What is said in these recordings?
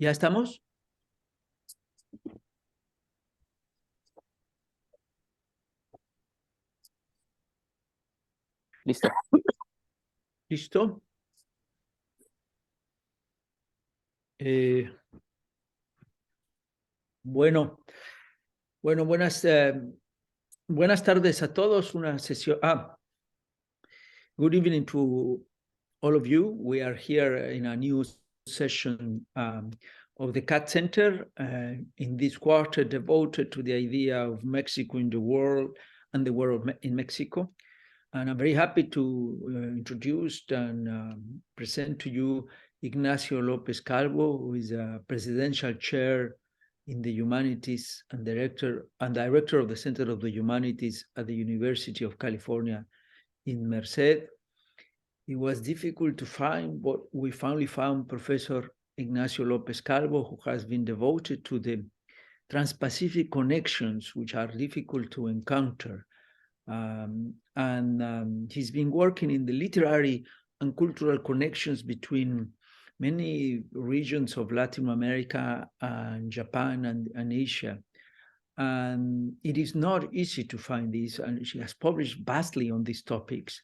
¿Ya estamos? Listo. ¿Listo? Bueno, buenas tardes a todos. Una sesión. Good evening to all of you. We are here in a new session of the Katz Center in this quarter devoted to the idea of Mexico in the world and the world in Mexico. And I'm very happy to introduce and present to you Ignacio López-Calvo, who is a presidential chair in the humanities and director of the Center of the Humanities at the University of California in Merced. It was difficult to find, but we finally found Professor Ignacio López-Calvo, who has been devoted to the Transpacific connections, which are difficult to encounter. He's been working in the literary and cultural connections between many regions of Latin America and Japan and Asia. And it is not easy to find this, and she has published vastly on these topics.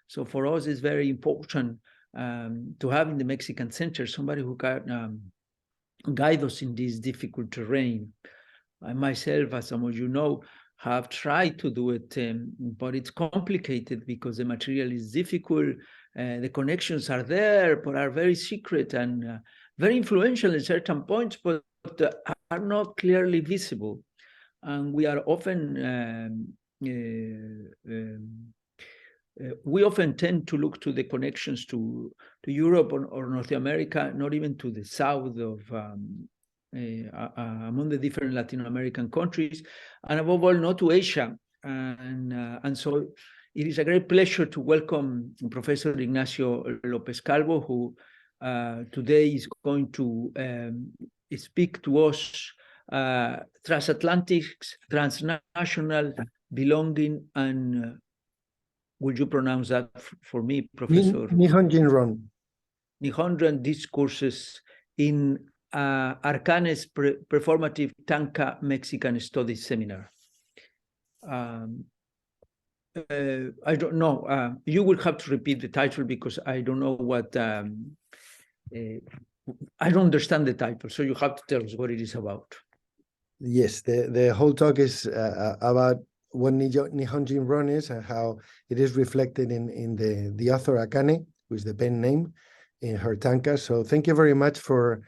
So for us, it's very important to have in the Mexican Center somebody who can guide us in this difficult terrain. I myself, as some of you know, have tried to do it, but it's complicated because the material is difficult. The connections are there, but are very secret and very influential at certain points, but are not clearly visible. And we are often, we often tend to look to the connections to Europe or North America, not even to the south of among the different Latin American countries, and above all, not to Asia. And so it is a great pleasure to welcome Professor Ignacio López-Calvo, who today is going to speak to us transatlantic, transnational belonging, and would you pronounce that for me, Professor? Nihonjinron. Nihonjinron discourses in Akane's Performative Tanka Mexican Studies Seminar. I don't know. You will have to repeat the title because I don't know what. I don't understand the title, so you have to tell us what it is about. Yes, the whole talk is about what Nihonjinron is and how it is reflected in the author Akane, who is the pen name in her Tanka. So thank you very much for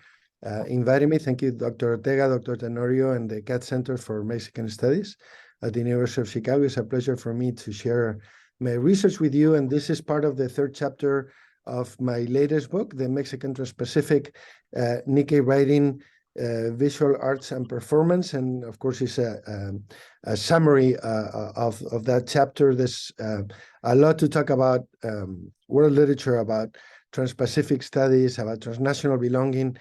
inviting me. Thank you, Dr. Ortega, Dr. Tenorio, and the Katz Center for Mexican Studies at the University of Chicago. It's a pleasure for me to share my research with you. And this is part of the third chapter of my latest book, The Mexican Transpacific Nikkei Writing, Visual Arts and Performance. And of course, it's a summary of that chapter. There's a lot to talk about world literature, about Transpacific studies, about transnational belonging.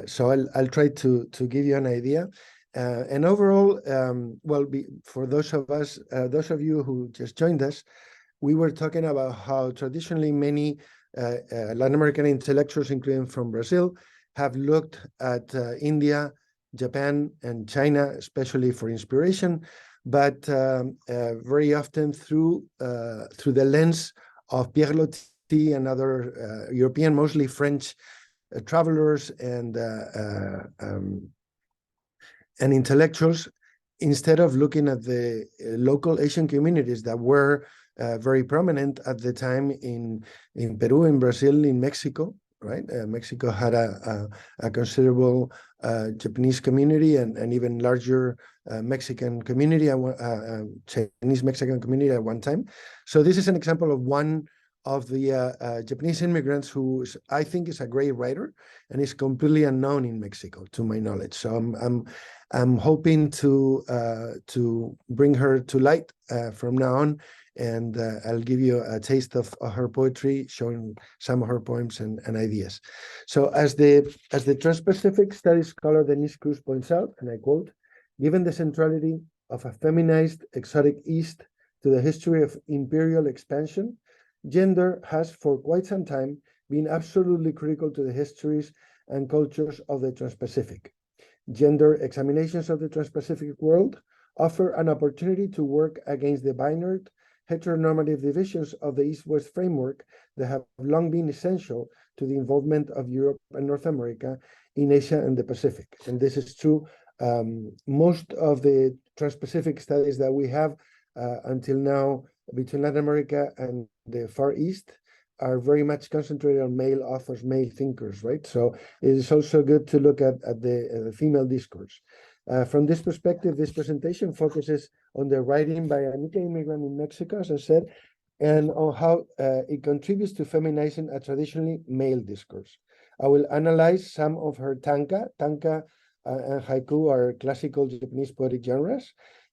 So I'll try to give you an idea. And overall, for those of you who just joined us, we were talking about how traditionally many Latin American intellectuals, including from Brazil, have looked at India, Japan, and China, especially for inspiration, but very often through the lens of Pierre Loti and other European, mostly French travelers and intellectuals, instead of looking at the local Asian communities that were very prominent at the time in Peru, in Brazil, in Mexico, right? Mexico had a considerable Japanese community and even larger Mexican community, Chinese Mexican community at one time. So this is an example of one of the Japanese immigrants who I think is a great writer and is completely unknown in Mexico, to my knowledge. So I'm hoping to bring her to light from now on, and I'll give you a taste of her poetry, showing some of her poems and ideas. So as the Transpacific studies scholar Denise Cruz points out, and I quote, "Given the centrality of a feminized exotic East to the history of imperial expansion, gender has for quite some time been absolutely critical to the histories and cultures of the Transpacific. Gender examinations of the Transpacific world offer an opportunity to work against the binary heteronormative divisions of the East-West framework that have long been essential to the involvement of Europe and North America in Asia and the Pacific. And this is true. Most of the Trans-Pacific studies that we have until now between Latin America and the Far East are very much concentrated on male authors, male thinkers, right? So it is also good to look at the female discourse. From this perspective, this presentation focuses on the writing by a Nika immigrant in Mexico, as I said, and on how it contributes to feminizing a traditionally male discourse. I will analyze some of her tanka. Tanka and haiku are classical Japanese poetic genres.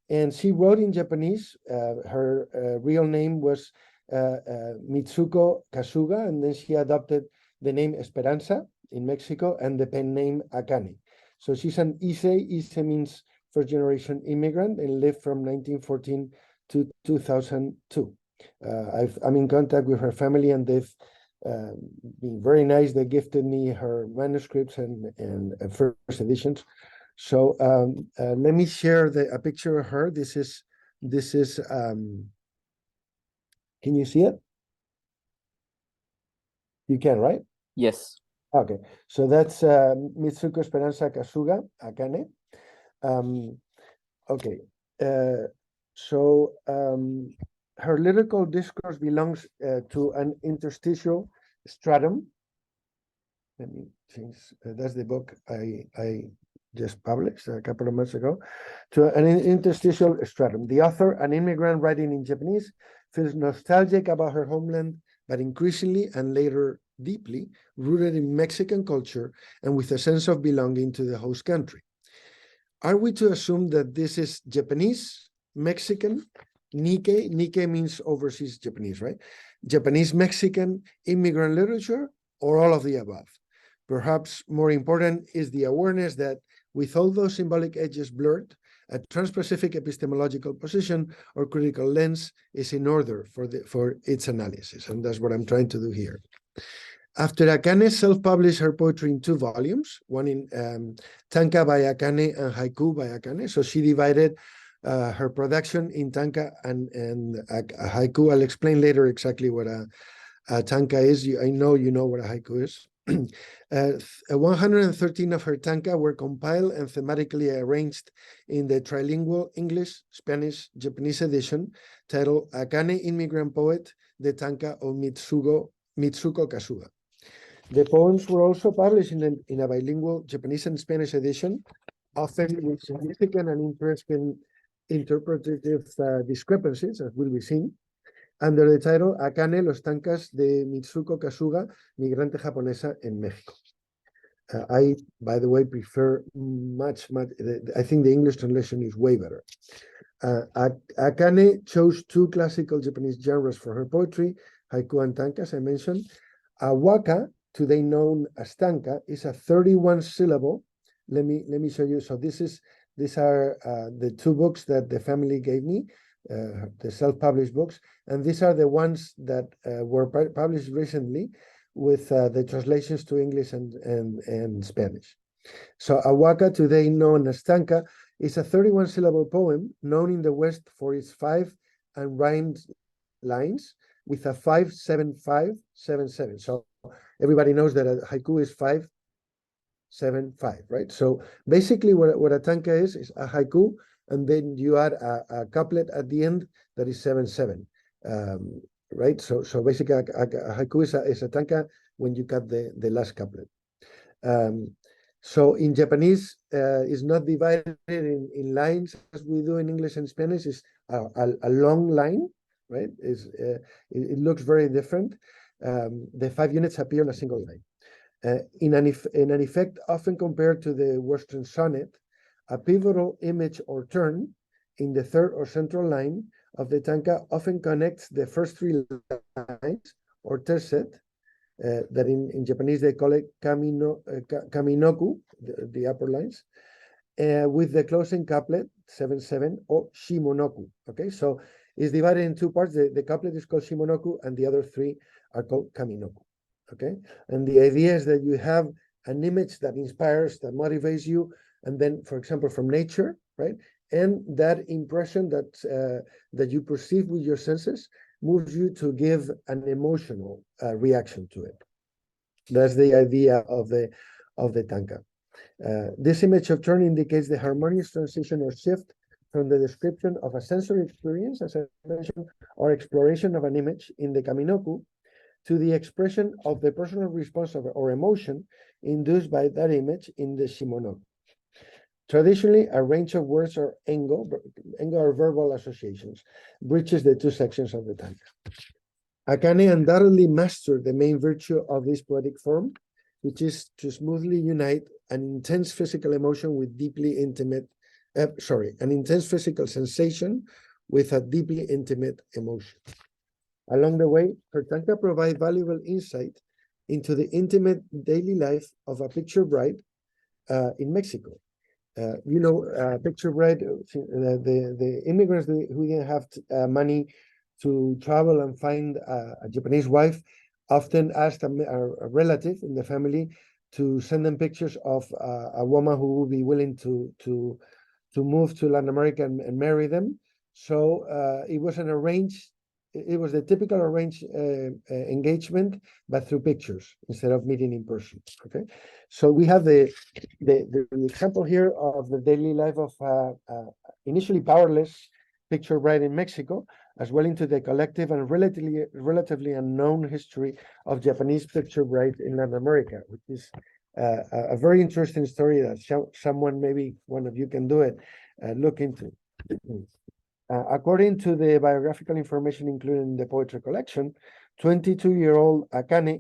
And she wrote in Japanese. Her real name was Mitsuko Kasuga, and then she adopted the name Esperanza in Mexico and the pen name Akane. So she's an Issei. Issei means first generation immigrant and lived from 1914 to 2002. I'm in contact with her family, and they've been very nice. They gifted me her manuscripts and first editions. So let me share a picture of her. This is can you see it? You can, right? Yes. Okay, so that's Mitsuko Esperanza Kasuga, Akane. Okay, so her lyrical discourse belongs to an interstitial stratum. Let me change, that's the book I just published a couple of months ago, to an interstitial stratum. The author, an immigrant writing in Japanese, feels nostalgic about her homeland, but increasingly and later deeply rooted in Mexican culture and with a sense of belonging to the host country. Are we to assume that this is Japanese, Mexican, Nikkei? Nikkei means overseas Japanese, right? Japanese, Mexican, immigrant literature, or all of the above? Perhaps more important is the awareness that with all those symbolic edges blurred, a Trans-Pacific epistemological position or critical lens is in order for its analysis, and that's what I'm trying to do here. After Akane self-published her poetry in 2 volumes, one in Tanka by Akane and Haiku by Akane, so she divided her production in Tanka and Haiku. I'll explain later exactly what a Tanka is. I know you know what a Haiku is. 113 of her tanka were compiled and thematically arranged in the trilingual English, Spanish, Japanese edition titled Akane Immigrant Poet, the Tanka of Mitsuko Kasuga. The poems were also published in a bilingual Japanese and Spanish edition, often with significant and interesting interpretative discrepancies, as will be seen, under the title Akane, los tankas de Mitsuko Kasuga, migrante japonesa en México. I, by the way, prefer much, I think the English translation is way better. Akane chose 2 classical Japanese genres for her poetry, haiku and tanka, as I mentioned. Waka, today known as tanka, is a 31-syllable. Let me show you. So these are the 2 books that the family gave me, the self-published books, and these are the ones that were published recently with the translations to English and Spanish. So Awaka, today known as Tanka, is a 31-syllable poem known in the West for its 5 and rhymed lines with a 5-7-5-7-7. So everybody knows that a haiku is 5-7-5, right? So basically what a tanka is a haiku, and then you add a couplet at the end that is 7-7, right? So basically a haiku is a tanka when you cut the last couplet. So in Japanese, it's not divided in lines as we do in English and Spanish. It's a long line, right? It looks very different. The 5 units appear on a single line. In an effect often compared to the Western sonnet, a pivotal image or turn in the 3rd or central line of the tanka often connects the first 3 lines, or tercet, that in Japanese they call it kaminoku, the upper lines, with the closing couplet, 7-7, or shimonoku. Okay, so it's divided in 2 parts. The couplet is called shimonoku, and the other 3 are called kaminoku. Okay, and the idea is that you have an image that inspires, that motivates you, and then, for example, from nature, right? And that impression that you perceive with your senses moves you to give an emotional reaction to it. That's the idea of the Tanka. This image of turn indicates the harmonious transition or shift from the description of a sensory experience, as I mentioned, or exploration of an image in the Kaminoku, to the expression of the personal response or emotion induced by that image in the Shimono. Traditionally, a range of words or engo or verbal associations bridges the two sections of the Tanka. Akane undoubtedly mastered the main virtue of this poetic form, which is to smoothly unite an intense physical emotion with an intense physical sensation with a deeply intimate emotion. Along the way, her Tanka provides valuable insight into the intimate daily life of a picture bride in Mexico. Picture bride, the immigrants who didn't have money to travel and find a Japanese wife often asked a relative in the family to send them pictures of a woman who would be willing to move to Latin America and marry them. So it was an arranged. It was the typical arranged engagement, but through pictures instead of meeting in person. Okay, so we have the example here of the daily life of initially powerless picture bride in Mexico, as well into the collective and relatively unknown history of Japanese picture bride in Latin America, which is a very interesting story that someone, maybe one of you can do it, look into. According to the biographical information included in the poetry collection, 22-year-old Akane,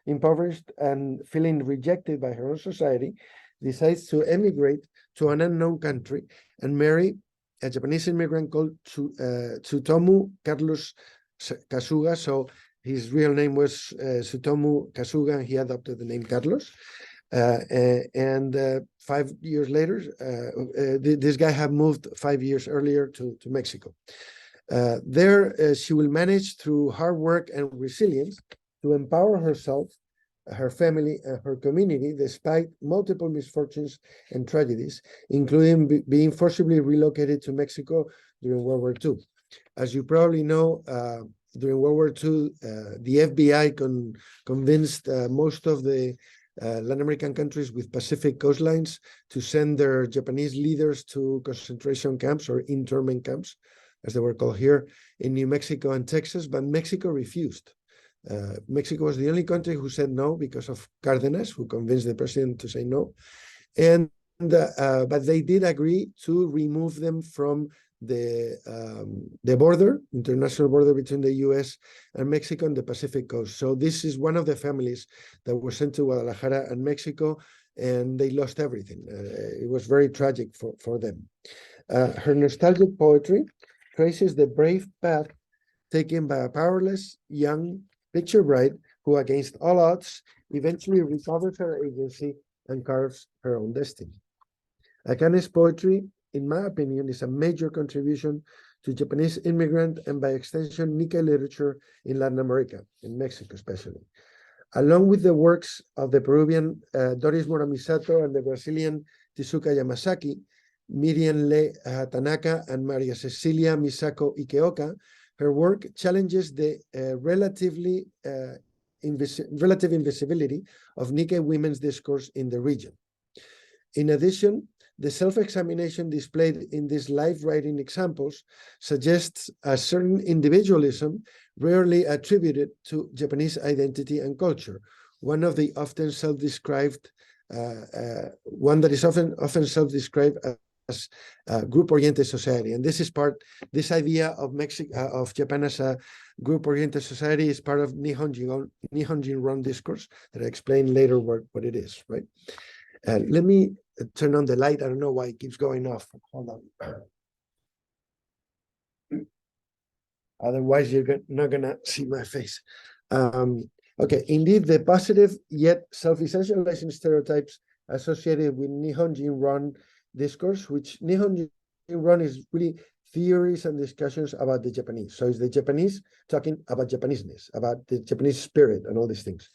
impoverished and feeling rejected by her own society, decides to emigrate to an unknown country and marry a Japanese immigrant called Tsutomu Carlos Kasuga. So his real name was Tsutomu Kasuga, and he adopted the name Carlos. 5 years later, this guy had moved 5 years earlier to Mexico. There, she will manage through hard work and resilience to empower herself, her family, and her community despite multiple misfortunes and tragedies, including being forcibly relocated to Mexico during World War II. As you probably know, during World War II, the FBI convinced most of the Latin American countries with Pacific coastlines to send their Japanese leaders to concentration camps or internment camps, as they were called here, in New Mexico and Texas, but Mexico refused. Mexico was the only country who said no because of Cárdenas, who convinced the president to say no. But they did agree to remove them from the border, international border between the U.S. and Mexico and the Pacific coast. So this is one of the families that were sent to Guadalajara and Mexico, and they lost everything. It was very tragic for them. Her nostalgic poetry traces the brave path taken by a powerless young picture bride who, against all odds, eventually recovers her agency and carves her own destiny. Akane's poetry, in my opinion, is a major contribution to Japanese immigrant and, by extension, Nikkei literature in Latin America, in Mexico especially. Along with the works of the Peruvian Doris Moramisato and the Brazilian Tezuka Yamasaki, Miriam Le Tanaka, and Maria Cecilia Misako Ikeoka, her work challenges the relative invisibility of Nikkei women's discourse in the region. In addition, the self-examination displayed in these live writing examples suggests a certain individualism rarely attributed to Japanese identity and culture, one that is often self-described as group-oriented society. And this idea of Japan as a group-oriented society is part of Nihonjinron discourse that I explain later what it is, right? Let me turn on the light. I don't know why it keeps going off. Hold on. Otherwise, you're not going to see my face. Okay, indeed, the positive yet self-essentializing stereotypes associated with Nihonjinron discourse, which Nihonjinron is really theories and discussions about the Japanese. So it's the Japanese talking about Japaneseness, about the Japanese spirit and all these things.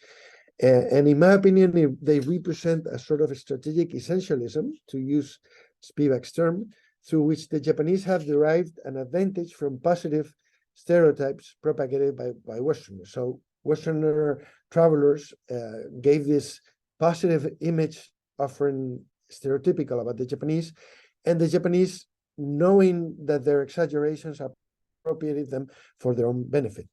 And in my opinion, they represent a sort of a strategic essentialism, to use Spivak's term, through which the Japanese have derived an advantage from positive stereotypes propagated by Westerners. So Westerner travelers gave this positive image offering stereotypical about the Japanese, and the Japanese, knowing that their exaggerations appropriated them for their own benefit.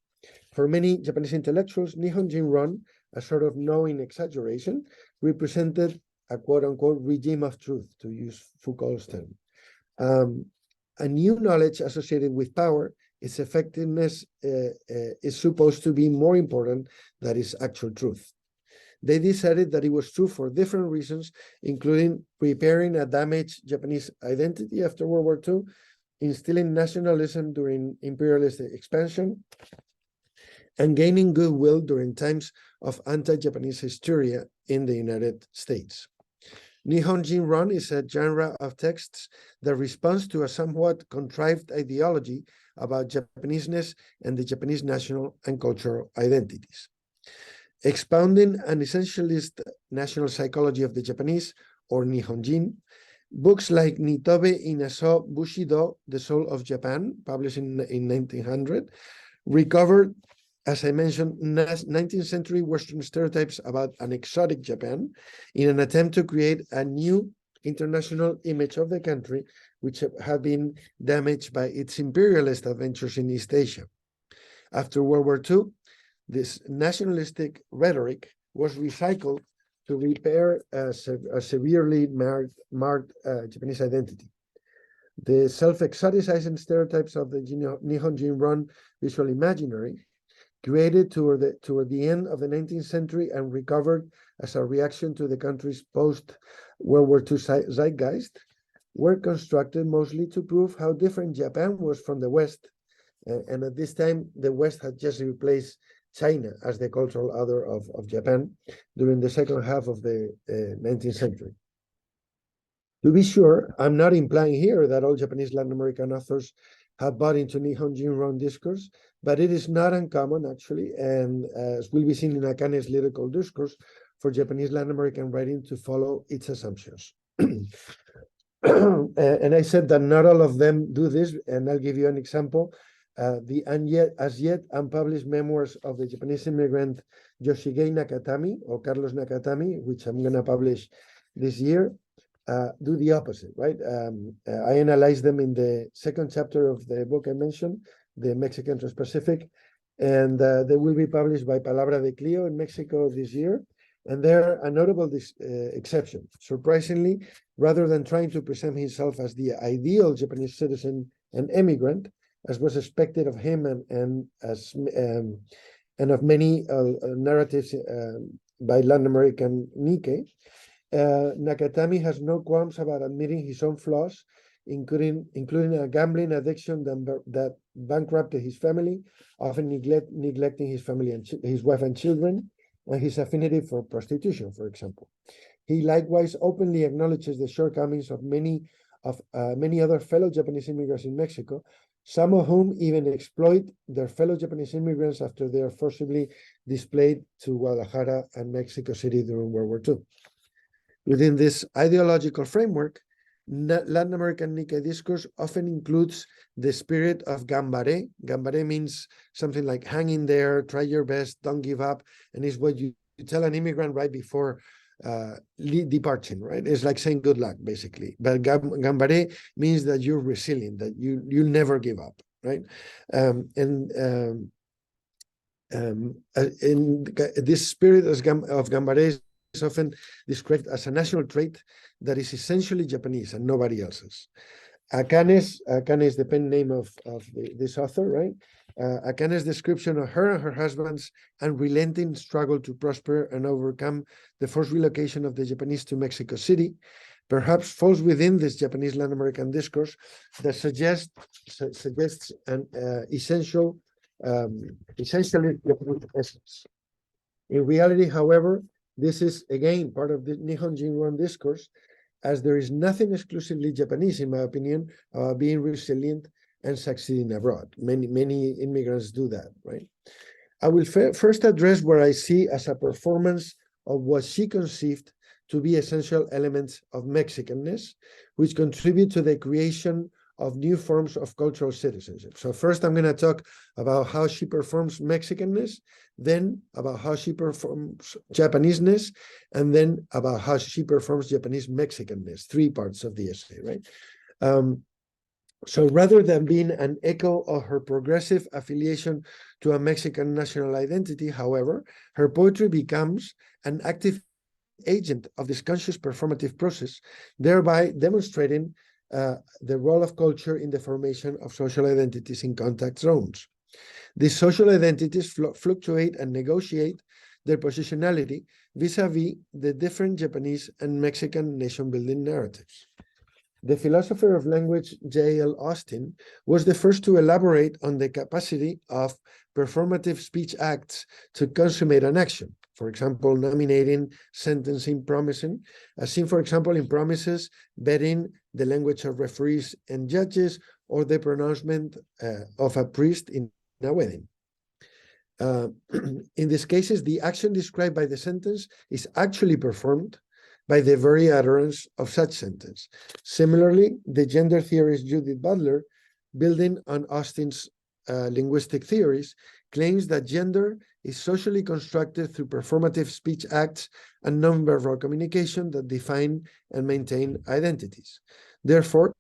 For many Japanese intellectuals, Nihonjinron, a sort of knowing exaggeration, represented a quote-unquote regime of truth, to use Foucault's term. A new knowledge associated with power, its effectiveness is supposed to be more important than its actual truth. They decided that it was true for different reasons, including repairing a damaged Japanese identity after World War II, instilling nationalism during imperialist expansion, and gaining goodwill during times of anti-Japanese hysteria in the United States. Nihonjinron is a genre of texts that responds to a somewhat contrived ideology about Japaneseness and the Japanese national and cultural identities. Expounding an essentialist national psychology of the Japanese, or Nihonjin, books like Nitobe Inaso Bushido, The Soul of Japan, published in 1900, recovered, as I mentioned, 19th century Western stereotypes about an exotic Japan in an attempt to create a new international image of the country, which had been damaged by its imperialist adventures in East Asia. After World War II, this nationalistic rhetoric was recycled to repair a severely marked Japanese identity. The self-exoticizing stereotypes of the Nihonjinron visual imaginary, created toward the end of the 19th century and recovered as a reaction to the country's post-World War II zeitgeist, were constructed mostly to prove how different Japan was from the West. And at this time, the West had just replaced China as the cultural other of Japan during the second half of the 19th century. To be sure, I'm not implying here that all Japanese Latin American authors have bought into Nihonjinron discourse, but it is not uncommon, actually, and as will be seen in Akane's lyrical discourse, for Japanese Latin American writing to follow its assumptions. And I said that not all of them do this, and I'll give you an example. The as yet unpublished memoirs of the Japanese immigrant Yoshige Nakatami, or Carlos Nakatami, which I'm going to publish this year, do the opposite, right? I analyzed them in the second chapter of the book I mentioned, the Mexican Transpacific, and they will be published by Palabra de Clio in Mexico this year. And they're a notable exception. Surprisingly, rather than trying to present himself as the ideal Japanese citizen and immigrant, as was expected of him and of many narratives by Latin American Nikkei, Nakatami has no qualms about admitting his own flaws, including a gambling addiction that bankrupted his family, often neglecting his family and his wife and children, and his affinity for prostitution, for example. He likewise openly acknowledges the shortcomings of many other fellow Japanese immigrants in Mexico, some of whom even exploit their fellow Japanese immigrants after they are forcibly displaced to Guadalajara and Mexico City during World War II. Within this ideological framework, Latin American Nikkei discourse often includes the spirit of gambare. Gambare means something like hang in there, try your best, don't give up, and is what you tell an immigrant right before departing, right? It's like saying good luck, basically. But gambare means that you're resilient, that you'll never give up, right? In this spirit of gambare is often described as a national trait that is essentially Japanese and nobody else's. Akane is the pen name of this author, right? Akane's description of her and her husband's unrelenting struggle to prosper and overcome the forced relocation of the Japanese to Mexico City perhaps falls within this Japanese Latin American discourse that suggests an essentially Japanese essence. In reality, however, this is, again, part of the Nihonjinron discourse, as there is nothing exclusively Japanese, in my opinion, being resilient and succeeding abroad. Many immigrants do that, right? I will first address what I see as a performance of what she conceived to be essential elements of Mexicanness, which contribute to the creation of new forms of cultural citizenship. So first I'm going to talk about how she performs Mexicanness, then about how she performs Japaneseness, and then about how she performs Japanese Mexicanness, 3 parts of the essay, right? So rather than being an echo of her progressive affiliation to a Mexican national identity, however, her poetry becomes an active agent of this conscious performative process, thereby demonstrating the role of culture in the formation of social identities in contact zones. These social identities fluctuate and negotiate their positionality vis-a-vis the different Japanese and Mexican nation-building narratives. The philosopher of language J.L. Austin was the first to elaborate on the capacity of performative speech acts to consummate an action. For example, nominating, sentencing, promising, as seen, for example, in promises, betting, the language of referees and judges, or the pronouncement of a priest in a wedding. In these cases, the action described by the sentence is actually performed by the very utterance of such sentence. Similarly, the gender theorist Judith Butler, building on Austin's linguistic theories, claims that gender is socially constructed through performative speech acts and nonverbal communication that define and maintain identities. Therefore,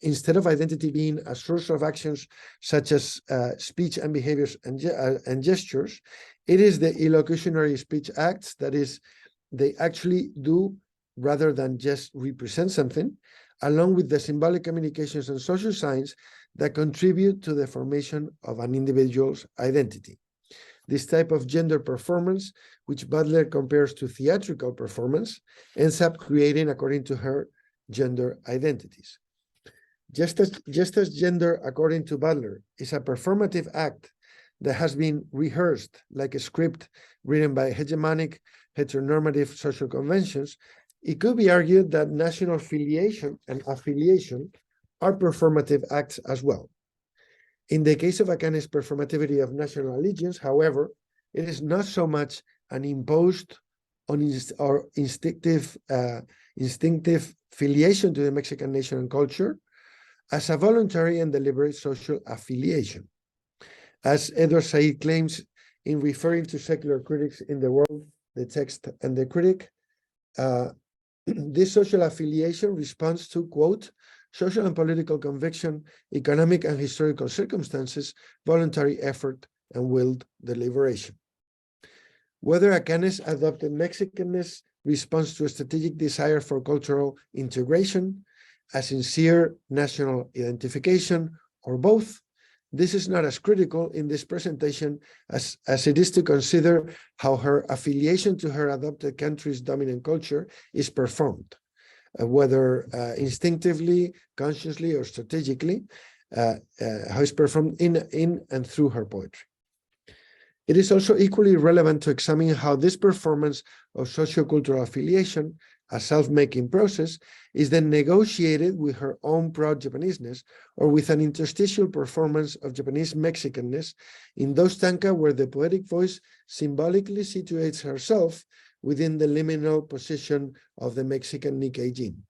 instead of identity being a source of actions such as speech and behaviors and gestures, it is the illocutionary speech acts, that is, they actually do rather than just represent something, along with the symbolic communications and social signs that contribute to the formation of an individual's identity. This type of gender performance, which Butler compares to theatrical performance, ends up creating, according to her, gender identities. Just as gender, according to Butler, is a performative act that has been rehearsed like a script written by hegemonic, heteronormative social conventions, it could be argued that national filiation and affiliation are performative acts as well. In the case of Akane's performativity of national allegiance, however, it is not so much an imposed or instinctive filiation to the Mexican nation and culture as a voluntary and deliberate social affiliation. As Edward Said claims in referring to secular critics in the world, the text and the critic, this social affiliation responds to, quote, social and political conviction, economic and historical circumstances, voluntary effort, and willed deliberation. Whether Akane's adopted Mexicanness responds to a strategic desire for cultural integration, a sincere national identification, or both, this is not as critical in this presentation as it is to consider how her affiliation to her adopted country's dominant culture is performed, whether instinctively, consciously, or strategically, how it's performed in and through her poetry. It is also equally relevant to examine how this performance of sociocultural affiliation, a self-making process, is then negotiated with her own proud Japaneseness or with an interstitial performance of Japanese Mexicanness in those Tanka where the poetic voice symbolically situates herself within the liminal position of the Mexican Nikkei gene.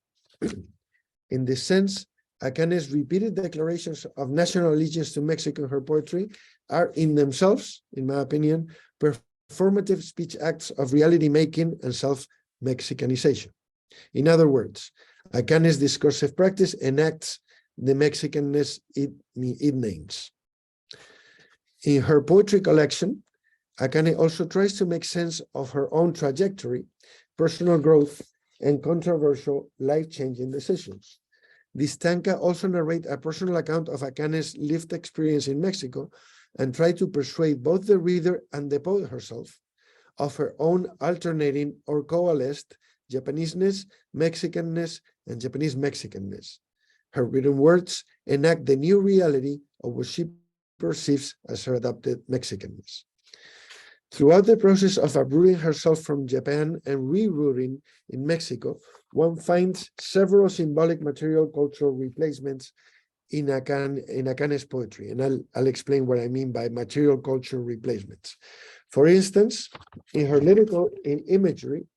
In this sense, Akane's repeated declarations of national allegiance to Mexico in her poetry are in themselves, in my opinion, performative speech acts of reality making and self-Mexicanization. In other words, Akane's discursive practice enacts the Mexicanness it names. In her poetry collection, Akane also tries to make sense of her own trajectory, personal growth, and controversial life-changing decisions. These Tanka also narrate a personal account of Akane's lived experience in Mexico and try to persuade both the reader and the poet herself of her own alternating or coalesced Japaneseness, Mexicanness, and Japanese Mexicanness. Her written words enact the new reality of what she perceives as her adopted Mexicanness. Throughout the process of uprooting herself from Japan and rerooting in Mexico, one finds several symbolic material cultural replacements in Akane's poetry, and I'll explain what I mean by material culture replacements. For instance, in her lyrical imaginary,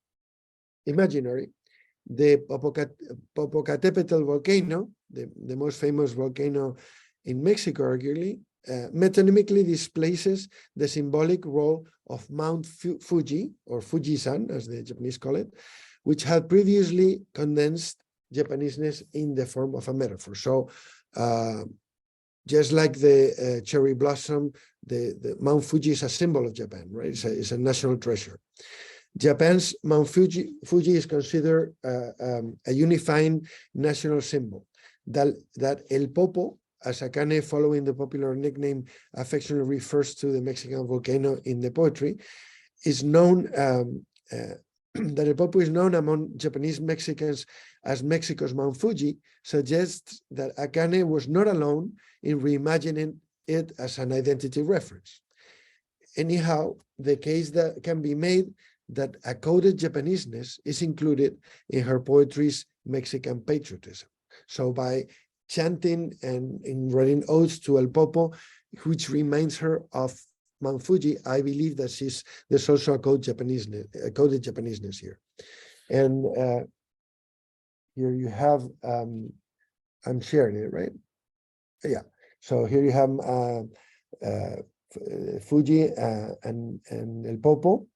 the Popocatépetl volcano, the most famous volcano in Mexico, arguably, metonymically displaces the symbolic role of Mount Fuji, or Fujisan, as the Japanese call it, which had previously condensed Japaneseness in the form of a metaphor. So, just like the cherry blossom, the Mount Fuji is a symbol of Japan, right? It's a national treasure. Japan's Mount Fuji is considered a unifying national symbol. That El Popo, as Akane, following the popular nickname, affectionately refers to the Mexican volcano in the poetry, is known that El Popo is known among Japanese Mexicans as Mexico's Mount Fuji, suggests that Akane was not alone in reimagining it as an identity reference. Anyhow, the case that can be made that a coded Japaneseness is included in her poetry's Mexican patriotism. So by chanting and in writing odes to El Popo, which reminds her of Mount Fuji, I believe that there's also a coded Japaneseness here. And here you have, I'm sharing it, right? Yeah. So here you have Fuji and El Popo,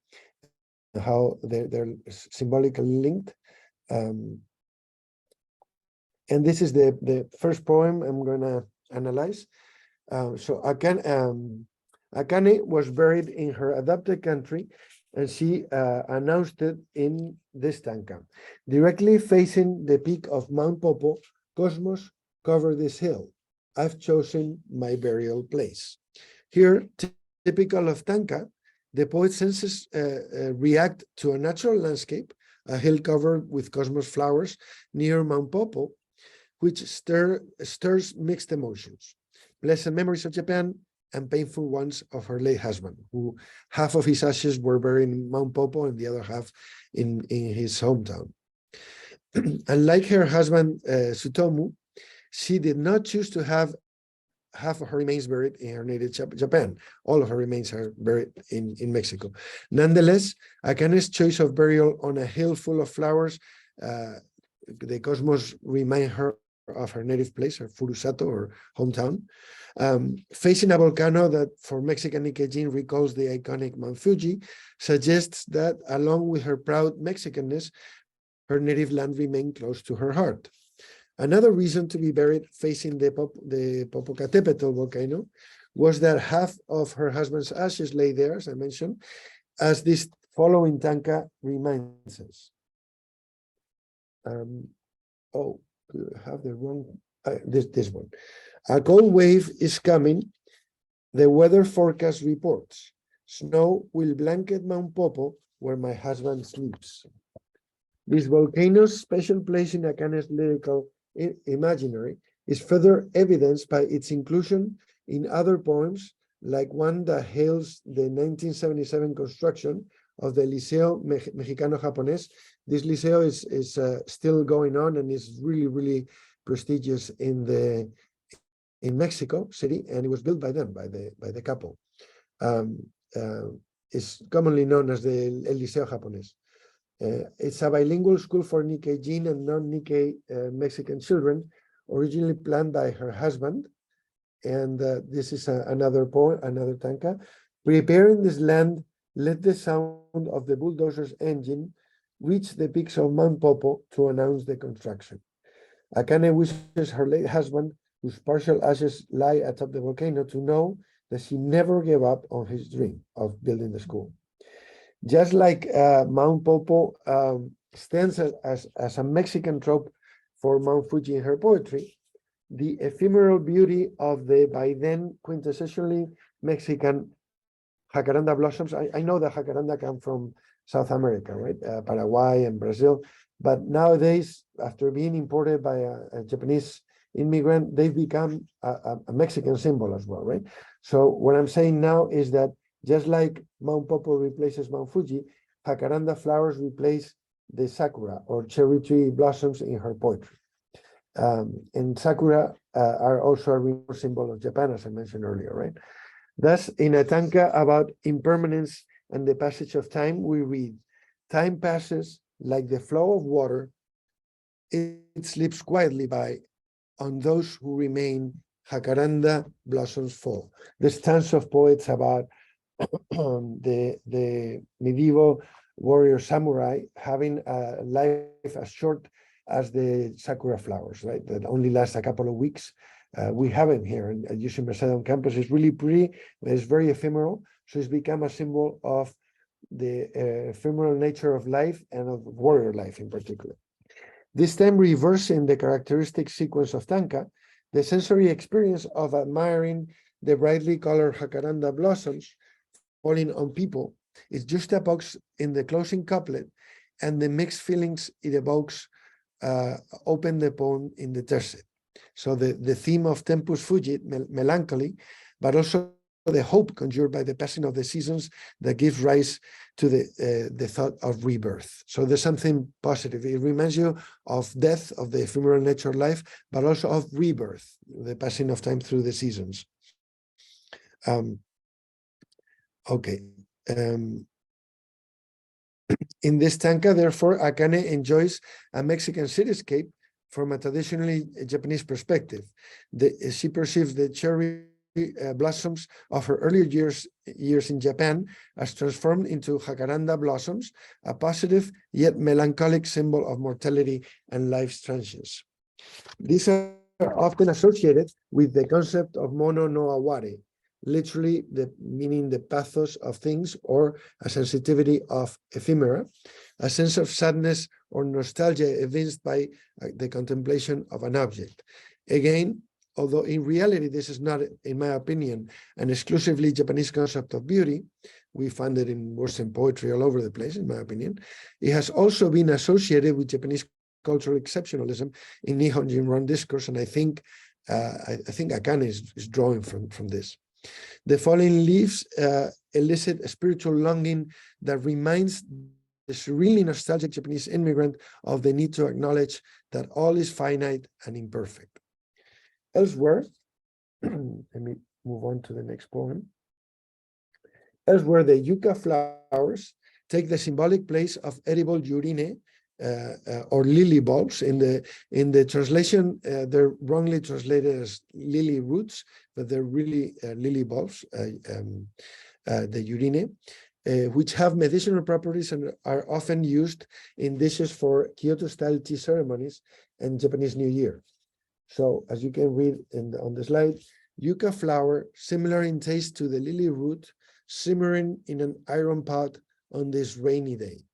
how they're symbolically linked. And this is the first poem I'm going to analyze. So Akane was buried in her adopted country, and she announced it in this Tanka. Directly facing the peak of Mount Popo, cosmos cover this hill. I've chosen my burial place. Here, typical of Tanka, the poet's senses react to a natural landscape, a hill covered with cosmos flowers near Mount Popo, which stirs mixed emotions, pleasant memories of Japan and painful ones of her late husband, who half of his ashes were buried in Mount Popo and the other half in his hometown. Unlike her husband, Tsutomu, she did not choose to have half of her remains buried in her native Japan. All of her remains are buried in Mexico. Nonetheless, Akane's choice of burial on a hill full of flowers, the cosmos remind her of her native place, her furusato or hometown, facing a volcano that for Mexican Nikkei recalls the iconic Mount Fuji, suggests that along with her proud Mexicanness, her native land remained close to her heart. Another reason to be buried facing the Popocatépetl volcano was that half of her husband's ashes lay there, as I mentioned, as this following Tanka reminds us. Oh, I have the wrong, this one. A cold wave is coming, the weather forecast reports. Snow will blanket Mount Popo, where my husband sleeps. This volcano's special place in Akane's lyrical imaginary is further evidenced by its inclusion in other poems, like one that hails the 1977 construction of the Liceo Mexicano-Japonés. This liceo is still going on and is really, really prestigious in Mexico City, and it was built by them, by the couple. It's commonly known as the El Liceo Japonés. It's a bilingual school for Nikkei Jin and non-Nikkei Mexican children, originally planned by her husband. And this is another poem, another Tanka. Preparing this land, let the sound of the bulldozer's engine reach the peaks of Mount Popo to announce the construction. Akane wishes her late husband, whose partial ashes lie atop the volcano, to know that she never gave up on his dream of building the school. Just like Mount Popo stands as a Mexican trope for Mount Fuji in her poetry, the ephemeral beauty of the by then quintessentially Mexican jacaranda blossoms. I know that jacaranda come from South America, right? Paraguay and Brazil. But nowadays, after being imported by a Japanese immigrant, they've become a Mexican symbol as well, right? So what I'm saying now is that just like Mount Popo replaces Mount Fuji, jacaranda flowers replace the sakura or cherry tree blossoms in her poetry. And sakura are also a real symbol of Japan, as I mentioned earlier, right? Thus, in a tanka about impermanence and the passage of time, we read, time passes like the flow of water. It slips quietly by. On those who remain, jacaranda blossoms fall. The stance of poets about the medieval warrior samurai having a life as short as the sakura flowers, right? That only lasts a couple of weeks. We have it here at UC Merced on campus. It's really pretty. It's very ephemeral. So it's become a symbol of the ephemeral nature of life and of warrior life in particular. This time reversing the characteristic sequence of tanka, the sensory experience of admiring the brightly colored jacaranda blossoms falling on people is juxtaposed in the closing couplet, and the mixed feelings it evokes open the poem in the tercet. So the theme of tempus fugit, melancholy, but also the hope conjured by the passing of the seasons that gives rise to the thought of rebirth. So there's something positive. It reminds you of death, of the ephemeral nature of life, but also of rebirth, the passing of time through the seasons. In this tanka, therefore, Akane enjoys a Mexican cityscape from a traditionally Japanese perspective. She perceives the cherry blossoms of her earlier years in Japan as transformed into jacaranda blossoms, a positive yet melancholic symbol of mortality and life's transience. These are often associated with the concept of mono no aware, literally meaning the pathos of things or a sensitivity of ephemera, a sense of sadness or nostalgia evinced by the contemplation of an object. Again, although in reality this is not, in my opinion, an exclusively Japanese concept of beauty, we find it in works and poetry all over the place, in my opinion, it has also been associated with Japanese cultural exceptionalism in Nihonjinron discourse, and I think Akane is drawing from this. The falling leaves elicit a spiritual longing that reminds the serenely nostalgic Japanese immigrant of the need to acknowledge that all is finite and imperfect. Elsewhere, let me move on to the next poem. Elsewhere, the yucca flowers take the symbolic place of edible urine or lily bulbs. In the translation, they're wrongly translated as lily roots, but they're really lily bulbs, the urine, which have medicinal properties and are often used in dishes for Kyoto-style tea ceremonies and Japanese New Year. So, as you can read on the slide, yucca flower, similar in taste to the lily root, simmering in an iron pot on this rainy day.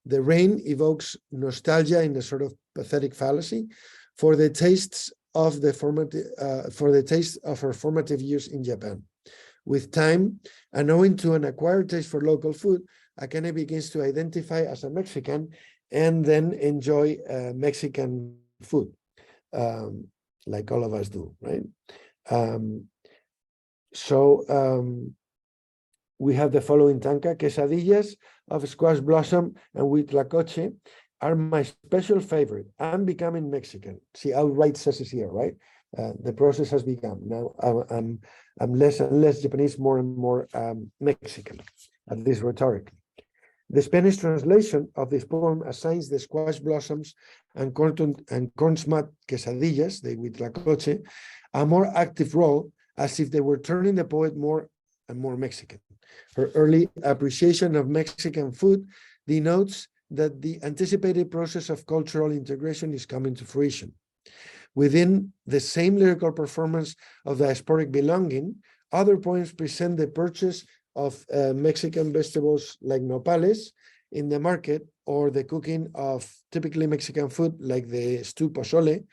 The rain evokes nostalgia in a sort of pathetic fallacy for the tastes of her formative years in Japan. With time, and owing to an acquired taste for local food, Akane begins to identify as a Mexican and then enjoy Mexican food, like all of us do, right? We have the following tanka: quesadillas of squash blossom and huitlacoche are my special favorite. I'm becoming Mexican. See, outright says it here, right? The process has begun. Now I'm less and less Japanese, more and more Mexican, at least rhetorically. The Spanish translation of this poem assigns the squash blossoms and corn smut quesadillas, the huitlacoche, a more active role, as if they were turning the poet more and more Mexican. Her early appreciation of Mexican food denotes that the anticipated process of cultural integration is coming to fruition. Within the same lyrical performance of diasporic belonging, other poems present the purchase of Mexican vegetables like nopales in the market, or the cooking of typically Mexican food like the stew pozole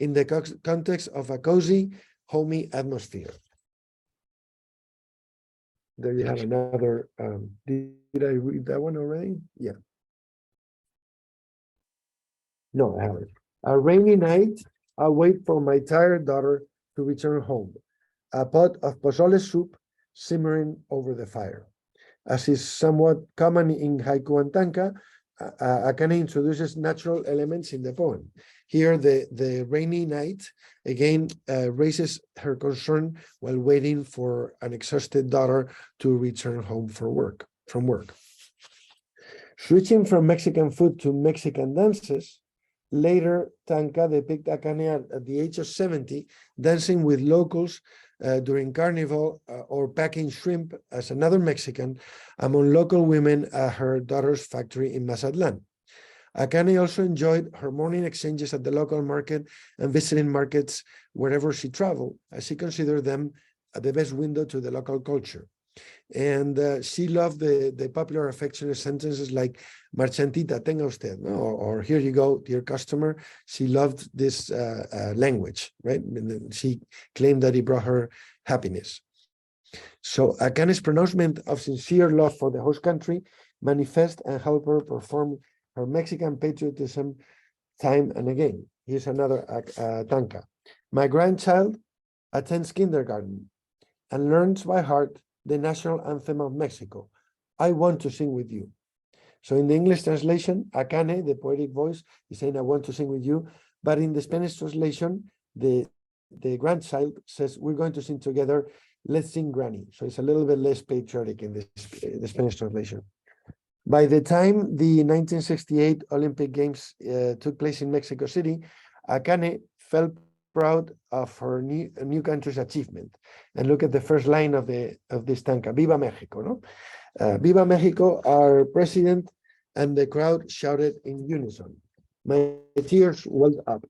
in the context of a cozy, homey atmosphere. There you have another, did I read that one already? Yeah. No, I haven't. A rainy night, I'll wait for my tired daughter to return home. A pot of pozole soup simmering over the fire. As is somewhat common in haiku and tanka, Akane introduces natural elements in the poem. Here, the rainy night again raises her concern while waiting for an exhausted daughter to return home from work. Switching from Mexican food to Mexican dances, later Tanka depicts Akane at the age of 70 dancing with locals during carnival or packing shrimp as another Mexican among local women at her daughter's factory in Mazatlan. Akane also enjoyed her morning exchanges at the local market and visiting markets wherever she traveled, as she considered them the best window to the local culture. And she loved the popular affectionate sentences like "Marchantita, tenga usted," no? or "Here you go, dear customer." She loved this language, right? And she claimed that it brought her happiness. So Akane's pronouncement of sincere love for the host country manifests and helped her perform her Mexican patriotism time and again. Here's another Tanka. My grandchild attends kindergarten and learns by heart the national anthem of Mexico. I want to sing with you. So in the English translation, Akane, the poetic voice, is saying, I want to sing with you. But in the Spanish translation, the grandchild says, we're going to sing together. Let's sing Granny. So it's a little bit less patriotic in the Spanish translation. By the time the 1968 Olympic Games took place in Mexico City, Akane felt proud of her new country's achievement. And look at the first line of this tanka, Viva Mexico, no? Viva Mexico, our president, and the crowd shouted in unison. My tears welled up.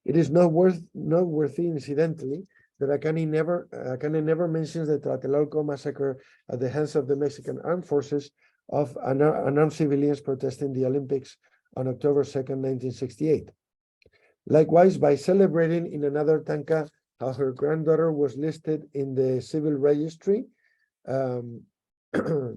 It is noteworthy, incidentally, that Akane never mentions the Tlatelolco massacre at the hands of the Mexican armed forces of unarmed civilians protesting the Olympics on October 2nd, 1968. Likewise, by celebrating in another tanka how her granddaughter was listed in the civil registry, in the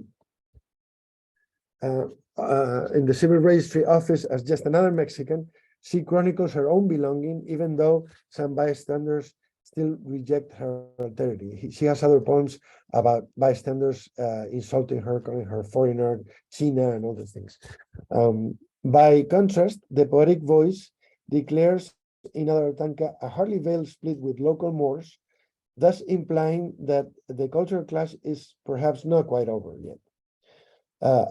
civil registry office as just another Mexican, she chronicles her own belonging, even though some bystanders still reject her alterity. She has other poems about bystanders insulting her, calling her foreigner, China, and all these things. By contrast, the poetic voice declares in other tanka a hardly veiled split with local Moors, thus implying that the cultural clash is perhaps not quite over yet.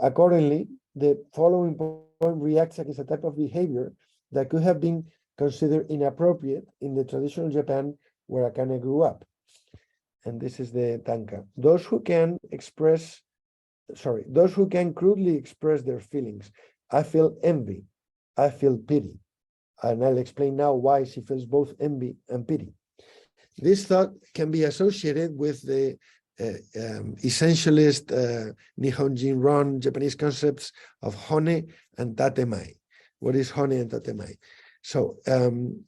Accordingly, the following poem reacts against a type of behavior that could have been considered inappropriate in the traditional Japan where Akane grew up. And this is the tanka. Those who can crudely express their feelings. I feel envy. I feel pity. And I'll explain now why she feels both envy and pity. This thought can be associated with the essentialist Nihonjinron Japanese concepts of hone and tatemai. What is hone and tatemai? So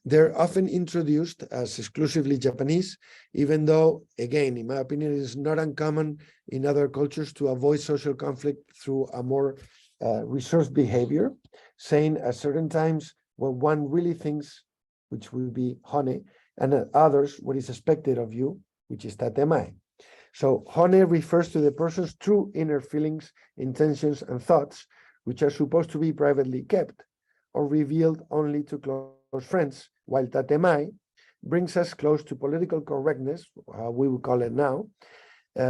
they're often introduced as exclusively Japanese, even though, again, in my opinion, it is not uncommon in other cultures to avoid social conflict through a more resource behavior, saying at certain times what one really thinks, which will be hone, and at others what is expected of you, which is tatemai. So hone refers to the person's true inner feelings, intentions, and thoughts, which are supposed to be privately kept or revealed only to close friends, while tatemai brings us close to political correctness, how we would call it now,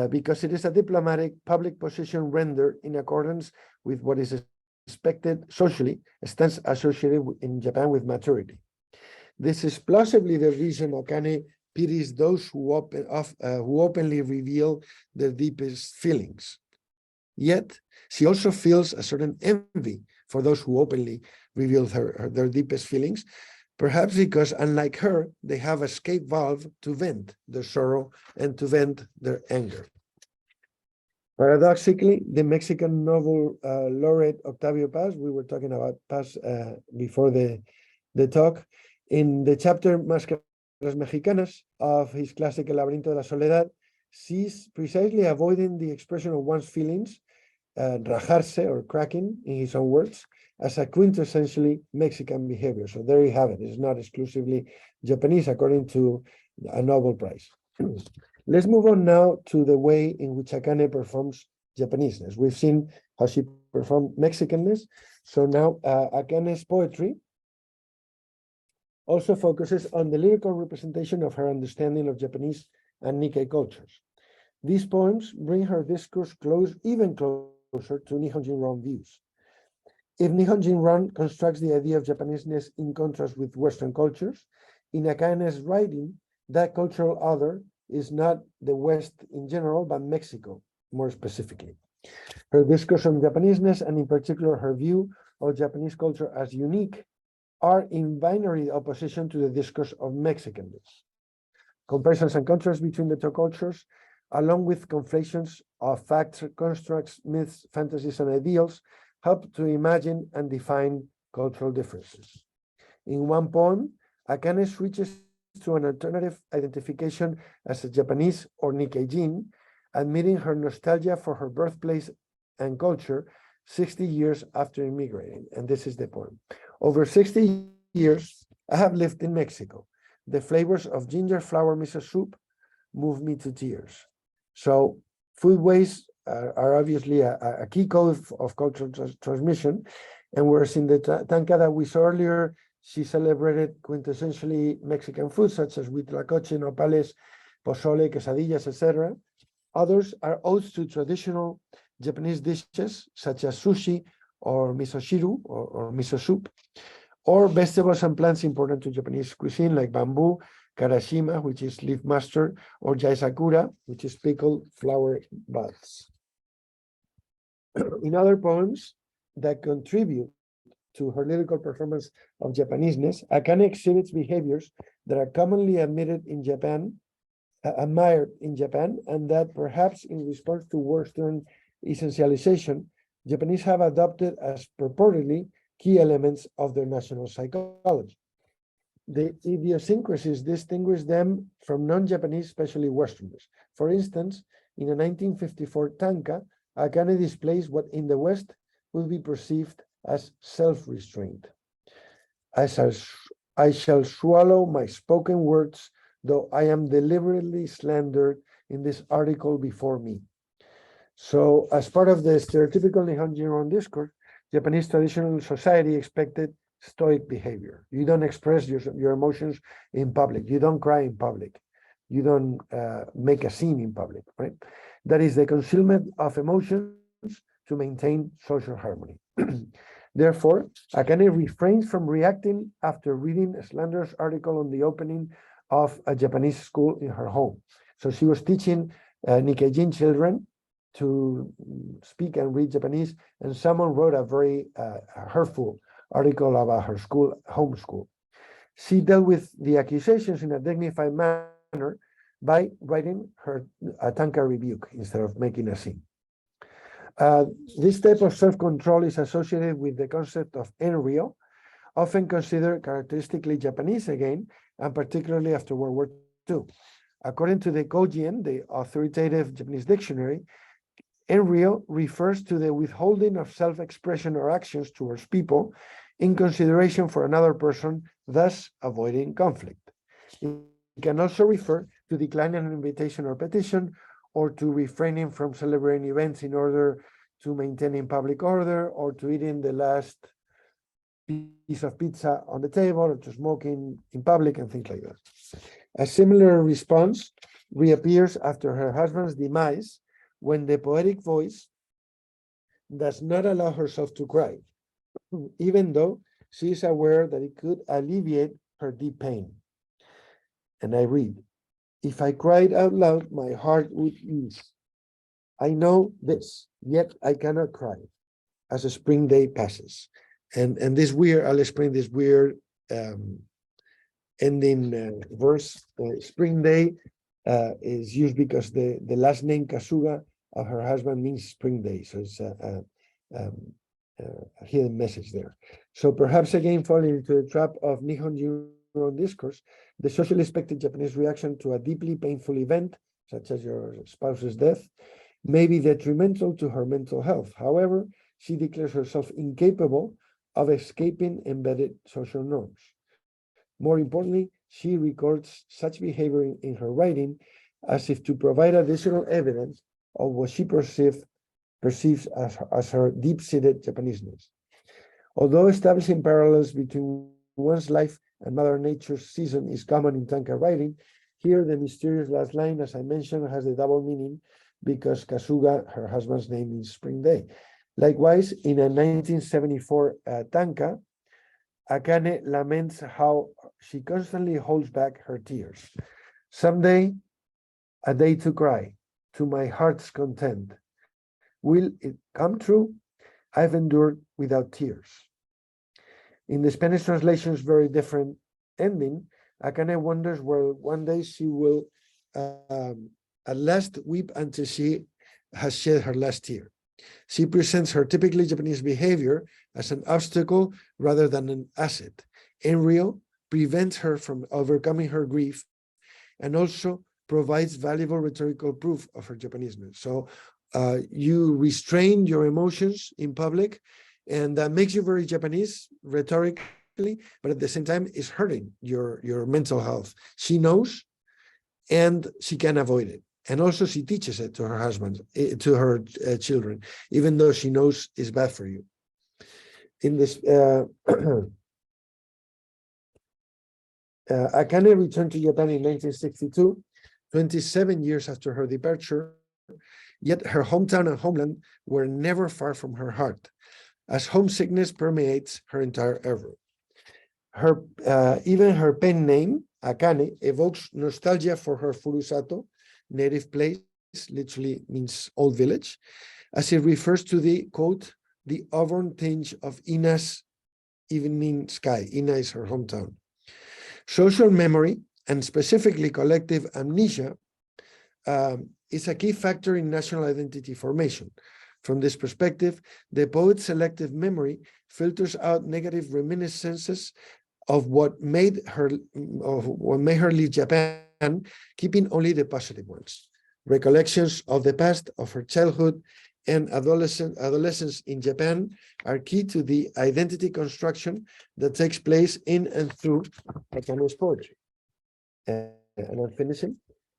because it is a diplomatic public position rendered in accordance with what is expected socially, stands associated in Japan with maturity. This is plausibly the reason Akane pities those who openly reveal their deepest feelings. Yet, she also feels a certain envy for those who openly reveal their deepest feelings, perhaps because, unlike her, they have a escape valve to vent their sorrow and to vent their anger. Paradoxically, the Mexican novel laureate Octavio Paz, we were talking about Paz before the talk, in the chapter Máscaras Mexicanas of his classic El laberinto de la soledad, sees precisely avoiding the expression of one's feelings, rajarse or cracking, in his own words, as a quintessentially Mexican behavior. So there you have it. It's not exclusively Japanese, according to a Nobel Prize. Let's move on now to the way in which Akane performs Japaneseness. We've seen how she performed Mexicanness. So now Akane's poetry also focuses on the lyrical representation of her understanding of Japanese and Nikkei cultures. These poems bring her discourse even closer to Nihonjinron views. If Nihonjinron constructs the idea of Japaneseness in contrast with Western cultures, in Akane's writing, that cultural other is not the West in general, but Mexico, more specifically. Her discourse on Japaneseness, and in particular her view of Japanese culture as unique, are in binary opposition to the discourse of Mexicanness. Comparisons and contrasts between the two cultures, along with conflations of facts, constructs, myths, fantasies, and ideals, help to imagine and define cultural differences. In one poem, Akane switches to an alternative identification as a Japanese or Nikkei-jin, admitting her nostalgia for her birthplace and culture 60 years after immigrating. And this is the poem. Over 60 years, I have lived in Mexico. The flavors of ginger flour miso soup move me to tears. So foodways are obviously a key code of cultural transmission. And whereas in the Tanka that we saw earlier, she celebrated quintessentially Mexican food, such as huitlacoche, nopales, pozole, quesadillas, etc. Others are odes to traditional Japanese dishes, such as sushi or misoshiru, or miso soup, or vegetables and plants important to Japanese cuisine, like bamboo, karashima, which is leaf mustard, or jaisakura, which is pickled flower buds. In other poems that contribute to her lyrical performance of Japaneseness, Akane exhibits behaviors that are commonly admitted in Japan, admired in Japan, and that perhaps in response to Western essentialization, Japanese have adopted as purportedly key elements of their national psychology. The idiosyncrasies distinguish them from non-Japanese, especially Westerners. For instance, in a 1954 Tanka, Akane displays what in the West will be perceived as self-restraint. I shall swallow my spoken words, though I am deliberately slandered in this article before me. So, as part of the stereotypical Nihonjinron discourse, Japanese traditional society expected stoic behavior. You don't express your emotions in public. You don't cry in public. You don't make a scene in public, right? That is the concealment of emotions to maintain social harmony. Therefore, Akane refrains from reacting after reading a slanderous article on the opening of a Japanese school in her home. So she was teaching Nikkei-jin children to speak and read Japanese, and someone wrote a very hurtful article about her school, home school. She dealt with the accusations in a dignified manner by writing her Tanka rebuke instead of making a scene. This type of self-control is associated with the concept of enryo, often considered characteristically Japanese again, and particularly after World War II. According to the Gojien, the authoritative Japanese dictionary, enryo refers to the withholding of self-expression or actions towards people in consideration for another person, thus avoiding conflict. It can also refer to declining an invitation or petition, or to refraining from celebrating events in order to maintaining public order, or to eating the last piece of pizza on the table, or to smoking in public, and things like that. A similar response reappears after her husband's demise, when the poetic voice does not allow herself to cry, even though she is aware that it could alleviate her deep pain. And I read, "If I cried out loud, my heart would ease. I know this, yet I cannot cry as a spring day passes." And this weird, I'll explain this weird ending verse. Spring day is used because the last name Kasuga of her husband means spring day. So it's a hidden message there. So perhaps again falling into the trap of Nihonjinron discourse, the socially expected Japanese reaction to a deeply painful event, such as your spouse's death, may be detrimental to her mental health. However, she declares herself incapable of escaping embedded social norms. More importantly, she records such behavior in her writing as if to provide additional evidence of what she perceives as her deep-seated Japaneseness. Although establishing parallels between one's life and Mother Nature's season is common in Tanka writing, here the mysterious last line, as I mentioned, has a double meaning because Kasuga, her husband's name, means spring day. Likewise, in a 1974 Tanka, Akane laments how she constantly holds back her tears. Someday, a day to cry, to my heart's content. Will it come true? I've endured without tears. In the Spanish translation's very different ending, Akane wonders whether one day she will at last weep until she has shed her last tear. She presents her typically Japanese behavior as an obstacle rather than an asset. Enryo prevents her from overcoming her grief and also provides valuable rhetorical proof of her Japaneseness. So you restrain your emotions in public, and that makes you very Japanese rhetorically, but at the same time is hurting your mental health. She knows, and she can avoid it. And also she teaches it to her husband, to her children, even though she knows it's bad for you. In this, Akane returned to Japan in 1962, 27 years after her departure, yet her hometown and homeland were never far from her heart, as homesickness permeates her entire effort. Even her pen name, Akane, evokes nostalgia for her Furusato, native place, literally means old village, as it refers to the, quote, the auburn tinge of Ina's evening sky. Ina is her hometown. Social memory, and specifically collective amnesia, is a key factor in national identity formation. From this perspective, the poet's selective memory filters out negative reminiscences of what made her leave Japan, keeping only the positive ones. Recollections of the past, of her childhood and adolescence in Japan are key to the identity construction that takes place in and through Akane's poetry. And I'm finishing.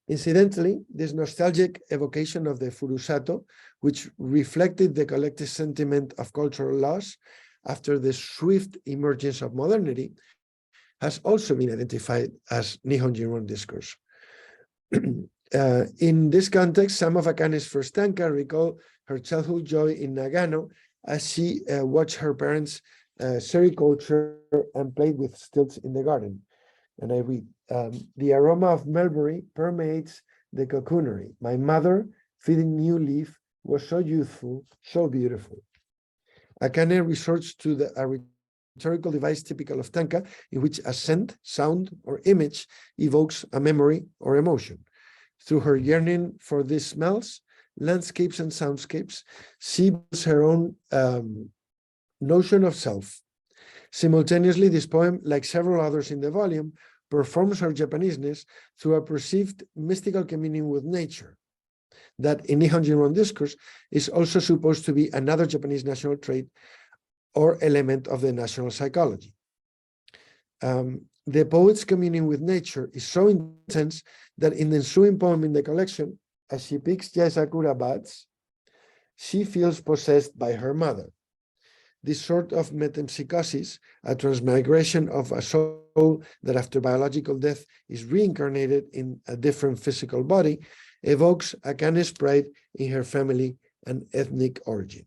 Incidentally, this nostalgic evocation of the Furusato, which reflected the collective sentiment of cultural loss after the swift emergence of modernity, has also been identified as Nihonjinron discourse. In this context, some of Akane's first tanka recall her childhood joy in Nagano as she watched her parents sericulture and played with stilts in the garden. And I read, the aroma of mulberry permeates the cocoonery. My mother, feeding new leaf, was so youthful, so beautiful. Akane resorts to a rhetorical device typical of tanka, in which a scent, sound, or image evokes a memory or emotion. Through her yearning for these smells, landscapes, and soundscapes, she builds her own notion of self. Simultaneously, this poem, like several others in the volume, performs her Japaneseness through a perceived mystical communion with nature. That in Nihonjinron discourse is also supposed to be another Japanese national trait or element of the national psychology. The poet's communion with nature is so intense that in the ensuing poem in the collection, as she picks Yaesakura buds, she feels possessed by her mother. This sort of metempsychosis, a transmigration of a soul that after biological death is reincarnated in a different physical body, evokes Akane's pride in her family and ethnic origin.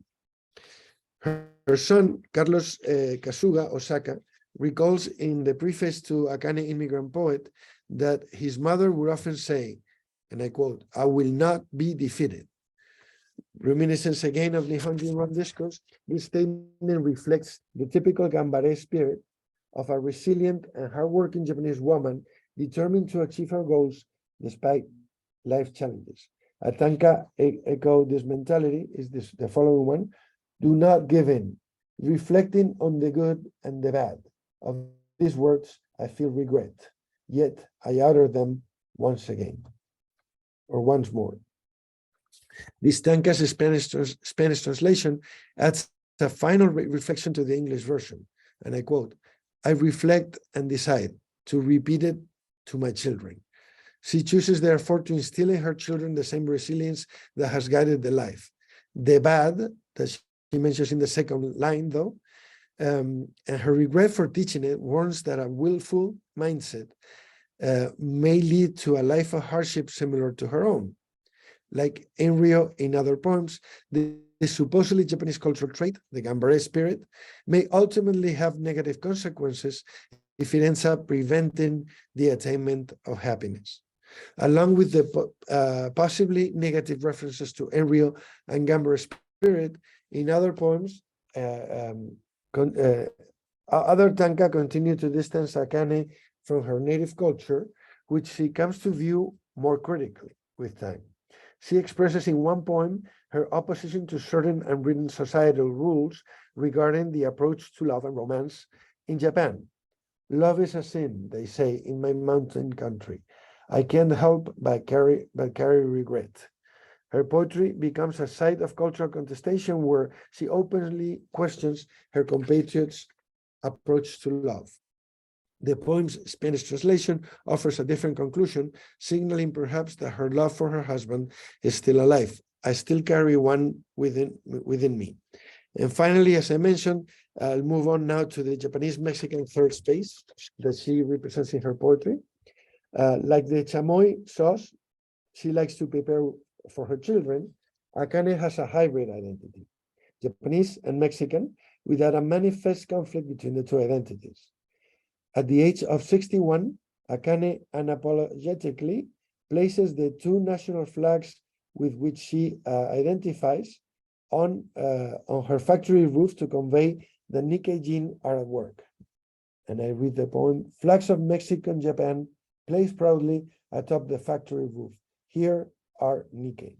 Her son, Carlos Kasuga Osaka, recalls in the preface to Akane Immigrant Poet that his mother would often say, and I quote, "I will not be defeated." Reminiscence again of Nihonjinron discourse, this statement reflects the typical Gambare spirit of a resilient and hardworking Japanese woman determined to achieve her goals despite life challenges. A tanka echo this mentality is the following one: do not give in. Reflecting on the good and the bad of these words, I feel regret, yet I utter them once again, or once more. This Tanka's Spanish translation adds a final reflection to the English version, and I quote, "I reflect and decide to repeat it to my children." She chooses, therefore, to instill in her children the same resilience that has guided their life. The bad, that she mentions in the second line, though, and her regret for teaching it warns that a willful mindset may lead to a life of hardship similar to her own. Like Enryo in other poems, the supposedly Japanese cultural trait, the Gambare spirit, may ultimately have negative consequences if it ends up preventing the attainment of happiness. Along with the possibly negative references to Enryo and Gambare spirit, in other poems, other Tanka continue to distance Akane from her native culture, which she comes to view more critically with time. She expresses in one poem her opposition to certain unwritten societal rules regarding the approach to love and romance in Japan. Love is a sin, they say, in my mountain country. I can't help but carry regret. Her poetry becomes a site of cultural contestation where she openly questions her compatriots' approach to love. The poem's Spanish translation offers a different conclusion, signaling perhaps that her love for her husband is still alive. I still carry one within me. And finally, as I mentioned, I'll move on now to the Japanese-Mexican third space that she represents in her poetry. Like the chamoy sauce she likes to prepare for her children, Akane has a hybrid identity, Japanese and Mexican, without a manifest conflict between the two identities. At the age of 61, Akane unapologetically places the two national flags with which she identifies on her factory roof to convey the Nikkei are at work. And I read the poem, flags of Mexican Japan placed proudly atop the factory roof. Here are Nikkei.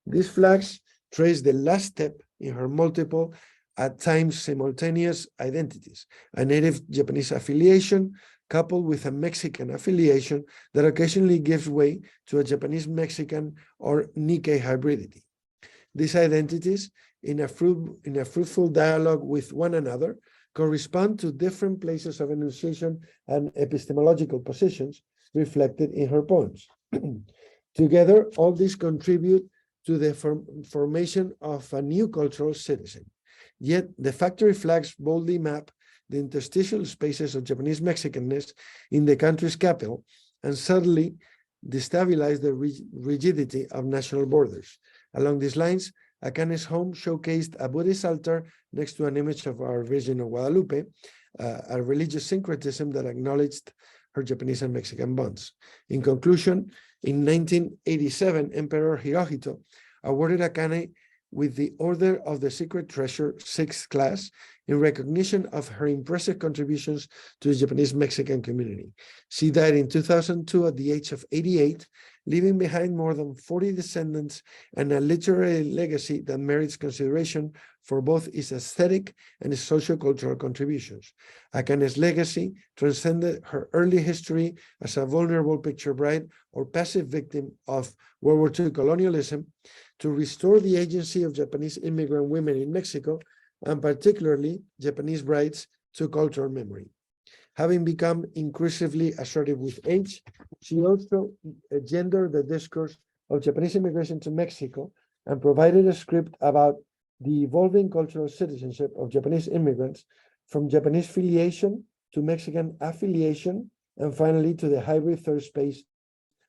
These flags trace the last step in her multiple, at times simultaneous identities, a native Japanese affiliation coupled with a Mexican affiliation that occasionally gives way to a Japanese-Mexican or Nikkei hybridity. These identities, in a fruitful dialogue with one another, correspond to different places of enunciation and epistemological positions reflected in her poems. Together, all these contribute to the formation of a new cultural citizen. Yet the factory flags boldly map the interstitial spaces of Japanese Mexicanness in the country's capital and subtly destabilize the rigidity of national borders. Along these lines, Akane's home showcased a Buddhist altar next to an image of our Virgin of Guadalupe, a religious syncretism that acknowledged her Japanese and Mexican bonds. In conclusion, in 1987, Emperor Hirohito awarded Akane with the Order of the Secret Treasure 6th class in recognition of her impressive contributions to the Japanese-Mexican community. She died in 2002 at the age of 88, leaving behind more than 40 descendants and a literary legacy that merits consideration for both its aesthetic and its socio-cultural contributions. Akane's legacy transcended her early history as a vulnerable picture bride or passive victim of World War II colonialism to restore the agency of Japanese immigrant women in Mexico, and particularly Japanese brides, to cultural memory. Having become increasingly assertive with age, she also gendered the discourse of Japanese immigration to Mexico and provided a script about the evolving cultural citizenship of Japanese immigrants from Japanese filiation to Mexican affiliation, and finally to the hybrid third space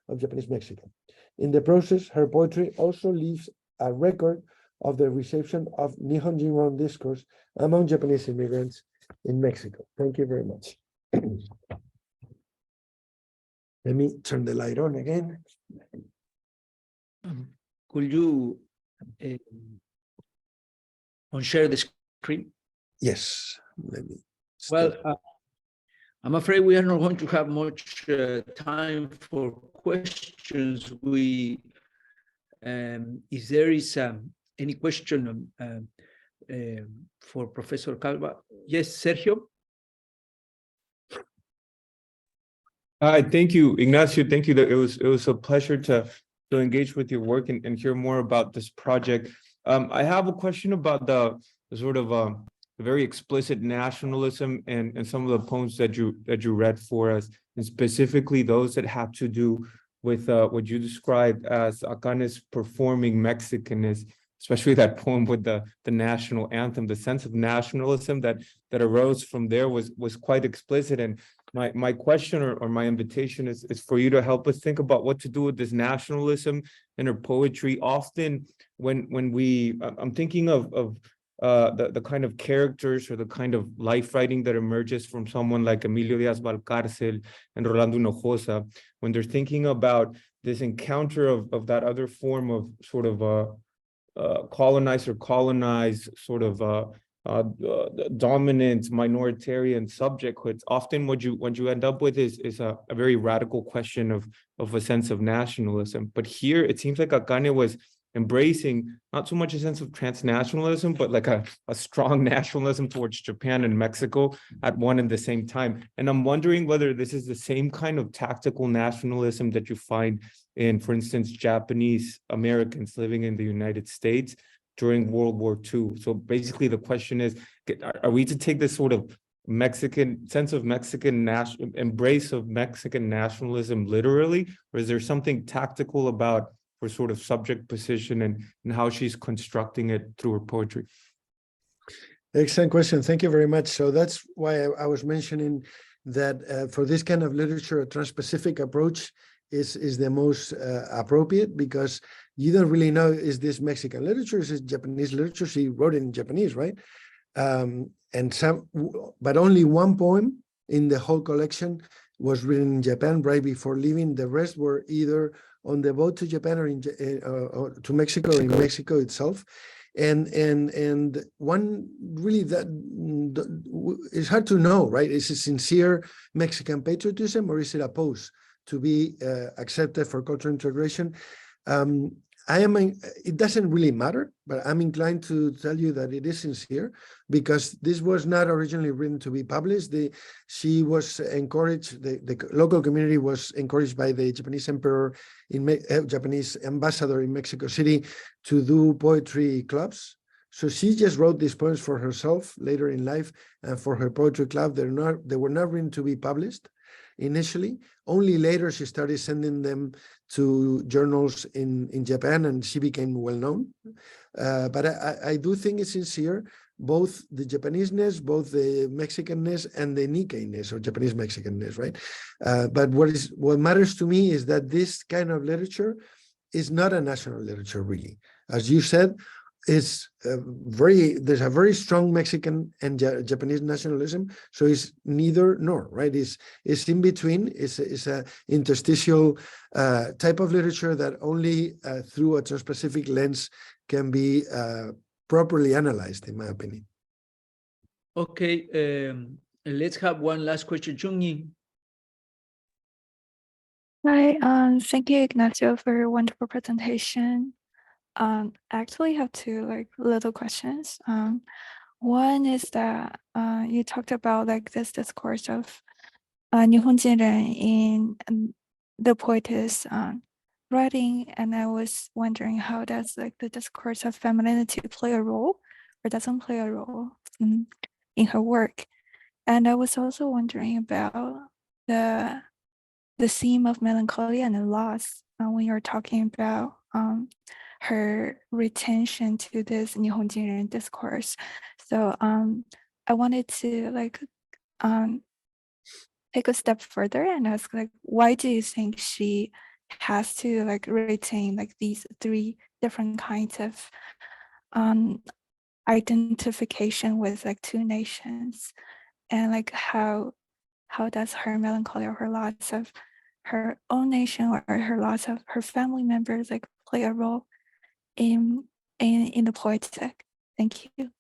of Japanese Mexican. In the process, her poetry also leaves a record of the reception of Nihonjinron discourse among Japanese immigrants in Mexico. Thank you very much. Let me turn the light on again. Could you share the screen? Yes. Let me well, I'm afraid we are not going to have much time for questions. If there is any question for Professor Calva. Yes, Sergio? Hi, thank you, Ignacio. Thank you. It was a pleasure to engage with your work and hear more about this project. I have a question about the sort of very explicit nationalism and some of the poems that you read for us, and specifically those that have to do with what you described as Akane's performing Mexicanness. especially that poem with the national anthem, the sense of nationalism that arose from there was quite explicit. And my question or my invitation is for you to help us think about what to do with this nationalism in her poetry. Often when I'm thinking of the kind of characters or the kind of life writing that emerges from someone like Emilio Díaz-Valcárcel and Rolando Hinojosa, when they're thinking about this encounter of that other form of sort of colonized or colonized sort of dominant minoritarian subjecthoods. Often what you end up with is a very radical question of a sense of nationalism. But here it seems like Akane was embracing not so much a sense of transnationalism, but like a strong nationalism towards Japan and Mexico at one and the same time. And I'm wondering whether this is the same kind of tactical nationalism that you find in, for instance, Japanese Americans living in the United States during World War II. So basically the question is, are we to take this sort of Mexican sense of Mexican embrace of Mexican nationalism literally, or is there something tactical about her sort of subject position and how she's constructing it through her poetry? Excellent question. Thank you very much. So that's why I was mentioning that for this kind of literature, a Transpacific approach is the most appropriate, because you don't really know, is this Mexican literature, is it Japanese literature? She wrote it in Japanese, right? But only one poem in the whole collection was written in Japan right before leaving. The rest were either on the boat to Japan or to Mexico, or in Mexico itself. And one really that it's hard to know, right? Is it sincere Mexican patriotism, or is it a pose to be accepted for cultural integration? It doesn't really matter, but I'm inclined to tell you that it is sincere, because this was not originally written to be published. She was encouraged, the local community was encouraged by the Japanese emperor, Japanese ambassador in Mexico City, to do poetry clubs. So she just wrote these poems for herself later in life and for her poetry club. They were not written to be published initially. Only later she started sending them to journals in Japan, and she became well known. But I do think it's sincere, both the Japanese-ness, both the Mexican-ness, and the Nikkei-ness, or Japanese Mexicanness, right? But what matters to me is that this kind of literature is not a national literature, really. As you said, there's a very strong Mexican and Japanese nationalism, so it's neither nor, right? It's in between. It's a interstitial type of literature that only through a Transpacific lens can be properly analyzed, in my opinion. Okay, let's have one last question, Junyi. Hi, thank you, Ignacio, for your wonderful presentation. I actually have two little questions. One is that you talked about this discourse of Nihonjinron in the poetess writing, and I was wondering how does the discourse of femininity play a role, or doesn't play a role in her work. And I was also wondering about the theme of melancholy and loss when you're talking about her retention to this Nihonjinron discourse. So I wanted to take a step further and ask, why do you think she has to retain these three different kinds of identification with two nations, and how does her melancholy or her loss of her own nation or her loss of her family members play a role in the poetic? Thank you.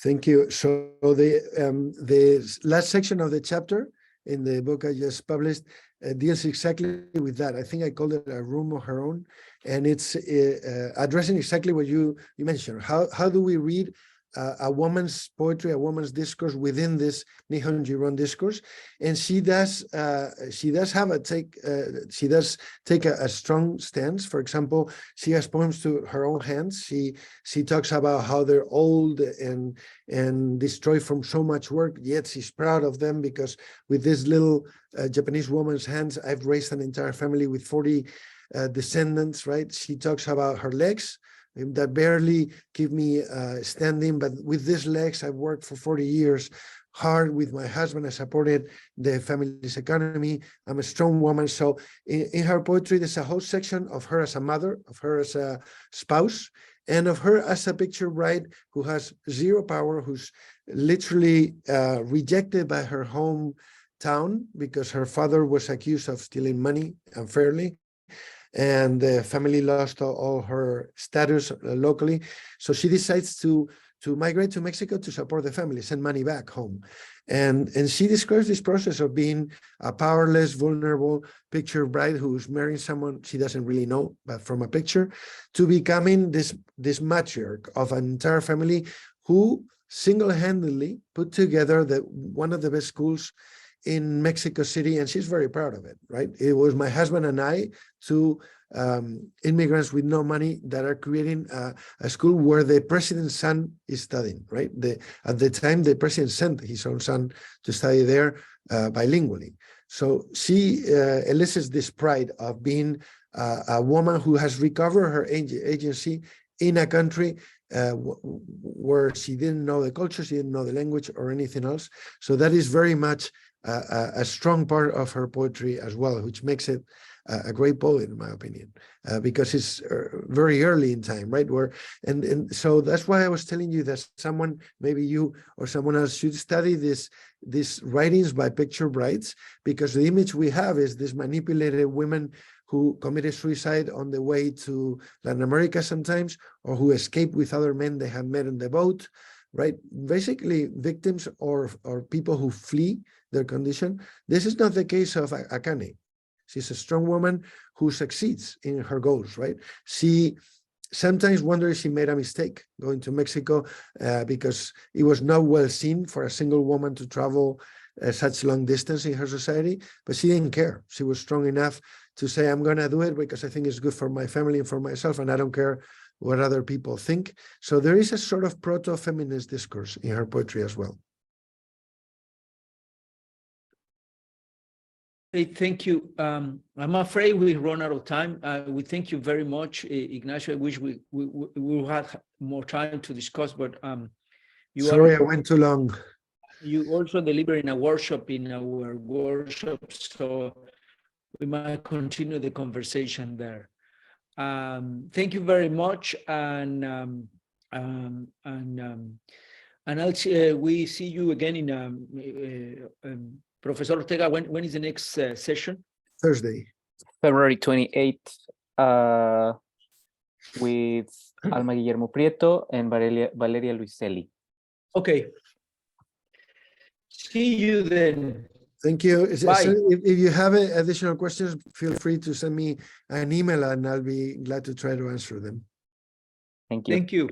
Thank you. So the last section of the chapter in the book I just published deals exactly with that. I think I called it a room of her own, and it's addressing exactly what you mentioned. How do we read a woman's poetry, a woman's discourse within this Nihonjinron discourse? And she does take a strong stance. For example, she has poems to her own hands. She talks about how they're old and destroyed from so much work, yet she's proud of them, because with this little Japanese woman's hands, I've raised an entire family with 40 descendants, right? She talks about her legs, that barely keep me standing. But with these legs, I've worked for 40 years hard with my husband. I supported the family's economy. I'm a strong woman. So in her poetry, there's a whole section of her as a mother, of her as a spouse, and of her as a picture bride who has zero power, who's literally rejected by her hometown because her father was accused of stealing money unfairly. And the family lost all her status locally. So she decides to migrate to Mexico to support the family, send money back home. And she describes this process of being a powerless, vulnerable picture bride who's marrying someone she doesn't really know, but from a picture, to becoming this matriarch of an entire family who single-handedly put together one of the best schools in Mexico City, and she's very proud of it, right? It was my husband and I, two immigrants with no money, that are creating a school where the president's son is studying, right? At the time, the president sent his own son to study there bilingually. So she elicits this pride of being a woman who has recovered her agency in a country where she didn't know the culture, she didn't know the language or anything else. So that is very much a strong part of her poetry as well, which makes it a great poet, in my opinion, because it's very early in time, right? And so that's why I was telling you that someone, maybe you or someone else, should study these writings by picture brides, because the image we have is this manipulated women who committed suicide on the way to Latin America sometimes, or who escaped with other men they had met on the boat, right? Basically victims or people who flee their condition. This is not the case of Akane. She's a strong woman who succeeds in her goals, right? She sometimes wonders she made a mistake going to Mexico because it was not well seen for a single woman to travel such long distance in her society, but she didn't care. She was strong enough to say, I'm going to do it because I think it's good for my family and for myself, and I don't care what other people think. So there is a sort of proto-feminist discourse in her poetry as well. Hey, thank you. I'm afraid we run out of time. We thank you very much, Ignacio. I wish we had more time to discuss, but Sorry, I went too long. You also deliver in our workshop, so we might continue the conversation there. Thank you very much, and I'll we see you again in Professor Ortega. When is the next session? Thursday, February 28th, with Alma Guillermo Prieto and Valeria Luiselli. Okay. See you then. Thank you. Bye. So if you have additional questions, feel free to send me an email and I'll be glad to try to answer them. Thank you. Thank you.